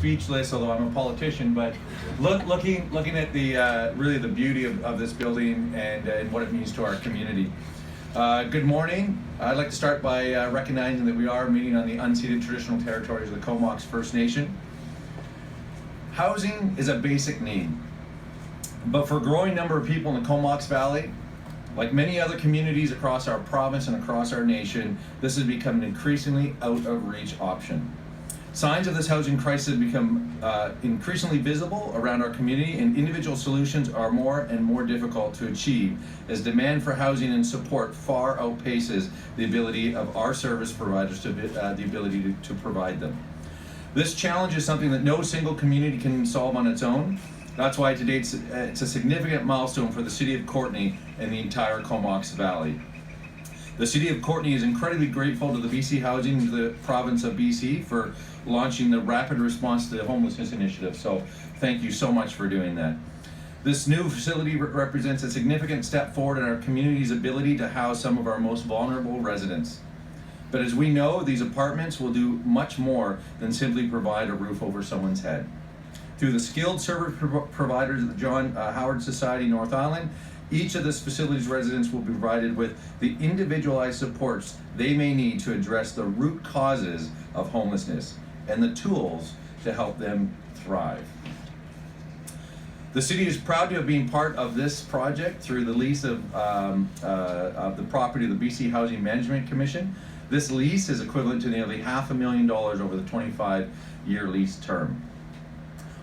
speechless, although I'm a politician, but looking at the really the beauty of this building and what it means to our community. Good morning. I'd like to start by recognizing that we are meeting on the unceded traditional territories of the Comox First Nation. Housing is a basic need, but for a growing number of people in the Comox Valley, like many other communities across our province and across our nation, this has become an increasingly out of reach option. Signs of this housing crisis have become increasingly visible around our community, and individual solutions are more and more difficult to achieve as demand for housing and support far outpaces the ability of our service providers to the ability to provide them. This challenge is something that no single community can solve on its own. That's why today it's a significant milestone for the City of Courtenay and the entire Comox Valley. The City of Courtenay is incredibly grateful to the BC Housing and the province of BC for launching the Rapid Response to the Homelessness Initiative, so thank you so much for doing that. This new facility represents a significant step forward in our community's ability to house some of our most vulnerable residents. But as we know, these apartments will do much more than simply provide a roof over someone's head. Through the skilled service providers of the John Howard Society North Island, each of this facility's residents will be provided with the individualized supports they may need to address the root causes of homelessness and the tools to help them thrive. The city is proud to have been part of this project through the lease of the property of the BC Housing Management Commission. This lease is equivalent to nearly $500,000 over the 25-year lease term.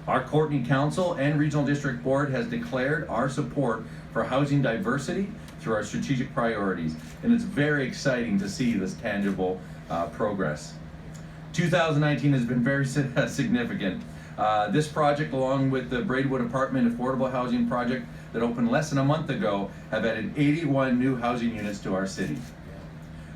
Our Courtenay Council and Regional District Board has declared our support for housing diversity through our strategic priorities, and it's very exciting to see this tangible progress. 2019 has been very significant. This project, along with the Braidwood Apartment Affordable Housing Project that opened less than a month ago, have added 81 new housing units to our city.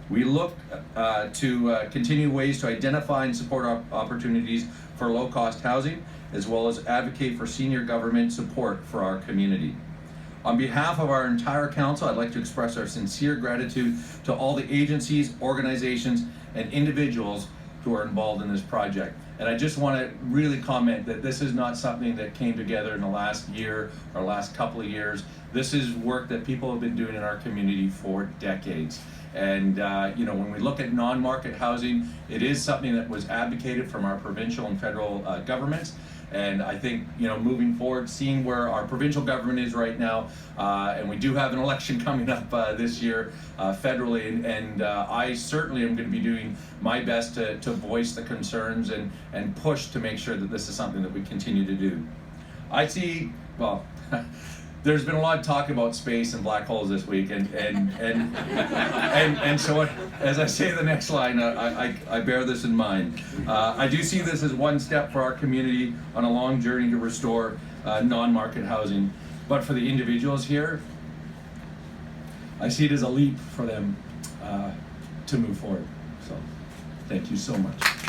We look to continue ways to identify and support opportunities for low-cost housing, as well as advocate for senior government support for our community. On behalf of our entire council, I'd like to express our sincere gratitude to all the agencies, organizations, and individuals who are involved in this project. And I just want to really comment that this is not something that came together in the last year or last couple of years. This is work that people have been doing in our community for decades. And when we look at non-market housing, it is something that was advocated from our provincial and federal governments. And I think, moving forward, seeing where our provincial government is right now, and we do have an election coming up this year federally, and I certainly am going to be doing my best to voice the concerns and push to make sure that this is something that we continue to do. I see, well, there's been a lot of talk about space and black holes this week, and so as I say the next line, I bear this in mind. I do see this as one step for our community on a long journey to restore non-market housing, but for the individuals here, I see it as a leap for them to move forward. So, thank you so much.